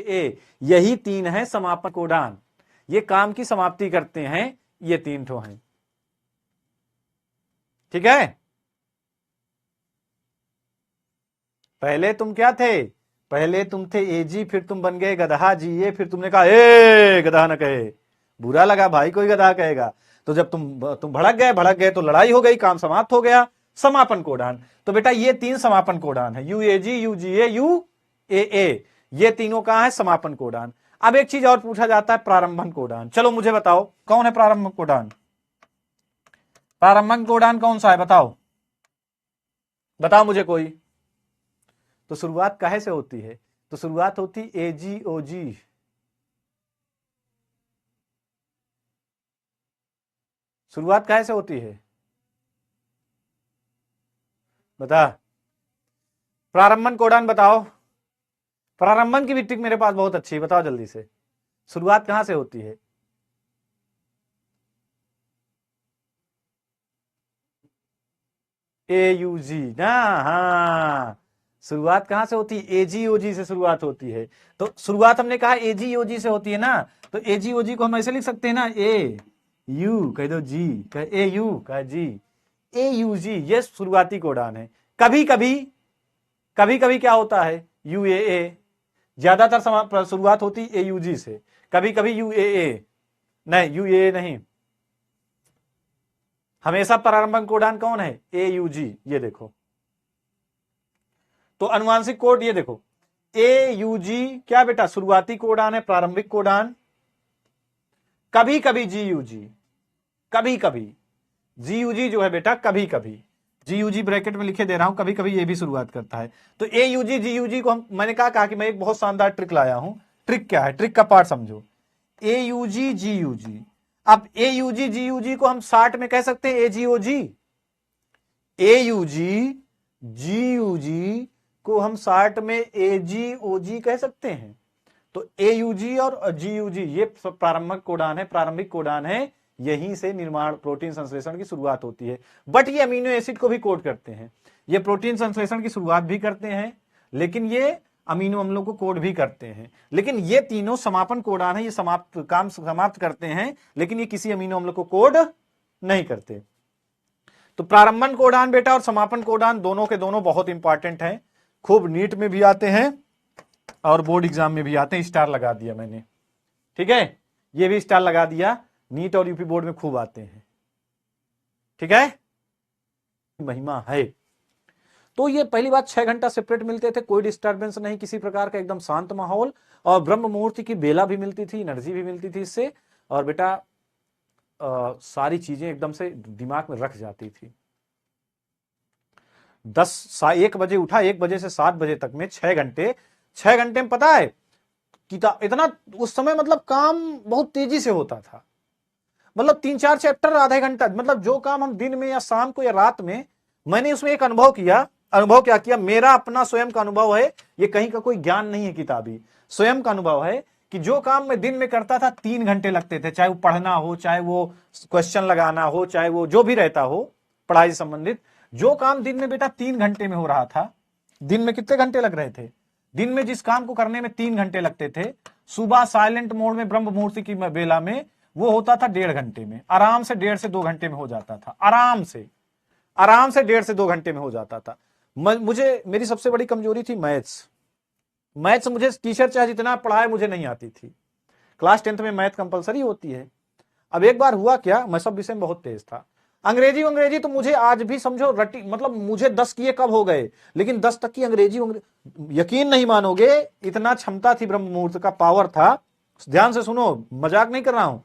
ए, यही तीन है समापन कोडान। ये काम की समाप्ति करते हैं, ये तीन ठो हैं। ठीक है, पहले तुम क्या थे, पहले तुम थे एजी, फिर तुम बन गए गधा जीए, फिर तुमने कहा ए गधा न कहे, बुरा लगा भाई कोई गधा कहेगा। तो जब तुम भड़क गए तो लड़ाई हो गई, काम समाप्त हो गया, समापन कोडान। तो बेटा ये तीन समापन कोडान है, यूएजी, यूजीए, यूएए, ये तीनों कहां है, समापन कोडान। अब एक चीज और पूछा जाता है, प्रारंभन कोडान। चलो मुझे बताओ कौन है प्रारंभन कोडान, प्रारंभन कोडान कौन सा है, बताओ बताओ मुझे कोई। तो शुरुआत काहे से होती है, तो शुरुआत होती एजीओजी, शुरुआत काहे से होती है, बता, प्रारंभन कोडान बताओ। प्रारंभन की भी ट्रिक मेरे पास बहुत अच्छी है, बताओ जल्दी से, शुरुआत कहां से होती है, एयूजी ना, हाँ, शुरुआत कहां से होती है, एजीओजी से शुरुआत होती है। तो शुरुआत हमने कहा एजीओजी से होती है ना, तो एजीओजी को हम ऐसे लिख सकते हैं ना, ए यू कह दो जी, कह ए यू कह जी, ए यू जी, ये शुरुआती कोडान है। कभी कभी कभी कभी क्या होता है, यू ए, ज्यादातर शुरुआत होती ए यू जी से, कभी कभी यू ए, नहीं यू ए नहीं, हमेशा प्रारंभक कोडान कौन है, ए यू जी। ये देखो, तो अनुवांशिक कोड ये देखो, ए यू जी क्या बेटा, शुरुआती कोडान है, प्रारंभिक कोडान। कभी कभी जी यू जी, कभी कभी जी यू जी जो है बेटा, कभी कभी जी यू जी ब्रैकेट में लिखे दे रहा हूं, कभी कभी ये भी शुरुआत करता है। तो ए यू जी जी यू जी को मैंने कहा कि मैं एक बहुत शानदार ट्रिक लाया हूं। ट्रिक क्या है, ट्रिक का पार्ट समझो, ए यू जी जी यू जी। अब ए यू जी जी यू जी को हम शार्ट में कह सकते हैं ए जी ओ जी, ए यू जी जी यू जी को हम शार्ट में ए जी ओ जी कह सकते हैं। तो ए यू जी और जी यू जी ये प्रारंभिक कोडान है, प्रारंभिक कोडान है, यहीं से निर्माण प्रोटीन संश्लेषण की शुरुआत होती है। बट ये अमीनो एसिड को भी कोड करते हैं, ये प्रोटीन संश्लेषण की शुरुआत भी करते हैं, लेकिन ये अमीनो अम्लों को कोड भी करते हैं। लेकिन ये तीनों समापन कोडान है, ये काम समाप्त करते हैं, लेकिन ये किसी अमीनो अम्ल को कोड नहीं करते। तो प्रारंभन कोडान बेटा और समापन कोडान दोनों के दोनों बहुत इंपॉर्टेंट हैं, खूब नीट में भी आते हैं और बोर्ड एग्जाम में भी आते हैं। स्टार लगा दिया मैंने, ठीक है, ये भी स्टार लगा दिया, नीट और यूपी बोर्ड में खूब आते हैं। ठीक है, महिमा है। तो ये पहली बात, 6 घंटा सेपरेट मिलते थे, कोई डिस्टर्बेंस नहीं किसी प्रकार का, एकदम शांत माहौल, और ब्रह्म मुहूर्त की बेला भी मिलती थी, एनर्जी भी मिलती थी इससे, और बेटा सारी चीजें एकदम से दिमाग में रख जाती थी। 1 बजे उठा, 1 बजे से 7 बजे तक में 6 घंटे, 6 घंटे में पता है किताब इतना, उस समय मतलब काम बहुत तेजी से होता था, मतलब 3-4 चैप्टर आधे घंटा, मतलब जो काम हम दिन में या शाम को या रात में, मैंने उसमें एक अनुभव क्या किया, मेरा अपना स्वयं का अनुभव है, ये कहीं का कोई ज्ञान नहीं है किताबी, स्वयं का अनुभव है कि जो काम मैं दिन में करता था 3 घंटे लगते थे, चाहे वो पढ़ना हो, चाहे वो क्वेश्चन लगाना हो, चाहे वो जो भी रहता हो पढ़ाई से संबंधित, जो काम दिन में बेटा 3 घंटे में हो रहा था, दिन में कितने घंटे लग रहे थे, दिन में जिस काम को करने में 3 घंटे लगते थे, सुबह साइलेंट मोड में ब्रह्म मुहूर्त की बेला में वो होता था 1.5 घंटे में, आराम से 1.5 से 2 घंटे में हो जाता था, आराम से 1.5 से 2 घंटे में हो जाता था। मुझे, मेरी सबसे बड़ी कमजोरी थी मैथ्स मुझे टीचर चाहे जितना पढ़ाए मुझे नहीं आती थी। क्लास 10th में मैथ कंपलसरी होती है। अब एक बार हुआ क्या, मैं सब विषय में बहुत तेज था, अंग्रेजी तो मुझे आज भी समझो रटी, मतलब मुझे 10 किए कब हो गए, लेकिन 10 तक की अंग्रेजी यकीन नहीं मानोगे, इतना क्षमता थी, ब्रह्म मुहूर्त का पावर था। ध्यान से सुनो, मजाक नहीं कर रहा हूं,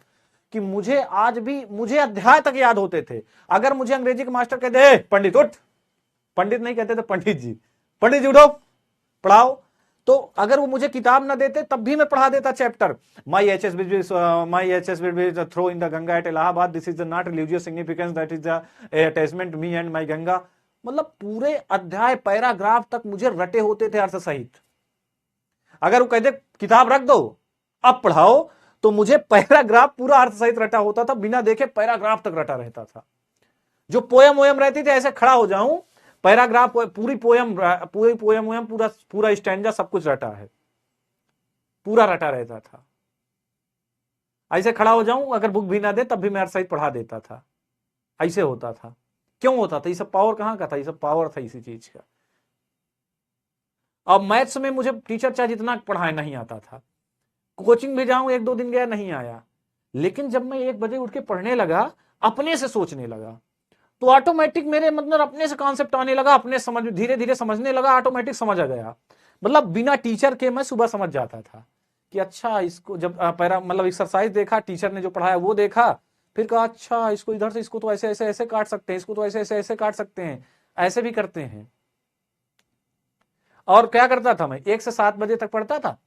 कि मुझे आज भी, मुझे अध्याय तक याद होते थे। अगर मुझे अंग्रेजी के मास्टर कहते पंडित उठ, पंडित नहीं कहते थे पंडित जी उठो पढ़ाओ, तो अगर वो मुझे किताब ना देते तब भी मैं पढ़ा देता chapter. My ashes will be throw in the Ganga at Allahabad, this is not religious significance, that is the attachment me and my Ganga. मतलब पूरे अध्याय पैराग्राफ तक मुझे रटे होते थे अर्थ सहित। अगर वो कहते किताब रख दो अब पढ़ाओ, तो मुझे पैराग्राफ पूरा अर्थ सहित रटा होता था, बिना देखे पैराग्राफ तक रटा रहता था। जो पोयम वोयम रहती थी ऐसे खड़ा हो जाऊं, पैराग्राफ पूरी पोयम पूरा स्टैंजा सब कुछ रटा है। पूरा रटा रहता था। ऐसे खड़ा हो जाऊं, अगर बुक भी ना दे तब भी मैं हर सहित पढ़ा देता था। ऐसे होता था। क्यों होता था? ये सब पावर कहां का था? ये सब पावर था इसी चीज का। अब मैथ्स में मुझे टीचर चाहे जितना पढ़ाए नहीं आता था, कोचिंग भी जाऊं, 1-2 दिन गया नहीं आया, लेकिन जब मैं 1 बजे उठ के पढ़ने लगा, अपने से सोचने लगा, तो ऑटोमेटिक मेरे मतलब अपने से कॉन्सेप्ट आने लगा, अपने समझ धीरे धीरे समझने लगा, ऑटोमेटिक समझ आ गया। मतलब बिना टीचर के मैं सुबह समझ जाता था कि अच्छा इसको, जब पैरा मतलब एक्सरसाइज देखा, टीचर ने जो पढ़ाया वो देखा, फिर कहा अच्छा इसको इधर से, इसको तो ऐसे ऐसे ऐसे काट सकते हैं, इसको तो ऐसे ऐसे ऐसे काट सकते हैं, ऐसे भी करते हैं। और क्या करता था मैं, 1 से 7 बजे तक पढ़ता था।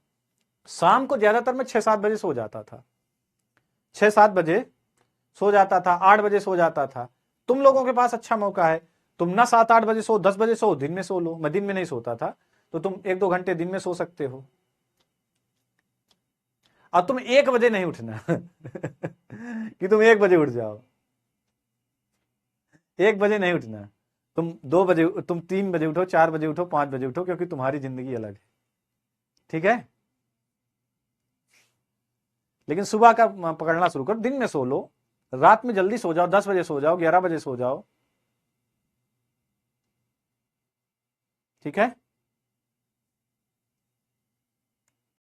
शाम को ज्यादातर मैं 6-7 बजे सो जाता था, 6-7 बजे सो जाता था, 8 बजे सो जाता था। तुम लोगों के पास अच्छा मौका है, तुम ना 7-8 बजे सो, 10 बजे सो, दिन में सो लो। मैं दिन में नहीं सोता था, तो तुम 1-2 घंटे दिन में सो सकते हो। अब तुम 1 बजे नहीं उठना कि तुम 1 बजे उठ जाओ, 1 बजे नहीं उठना। तुम 2 बजे, तुम 3 बजे उठो, 4 बजे उठो, 5 बजे उठो, क्योंकि तुम्हारी जिंदगी अलग है। ठीक है? लेकिन सुबह का पकड़ना शुरू करो, दिन में सो लो, रात में जल्दी सो जाओ, 10 बजे सो जाओ, 11 बजे सो जाओ। ठीक है?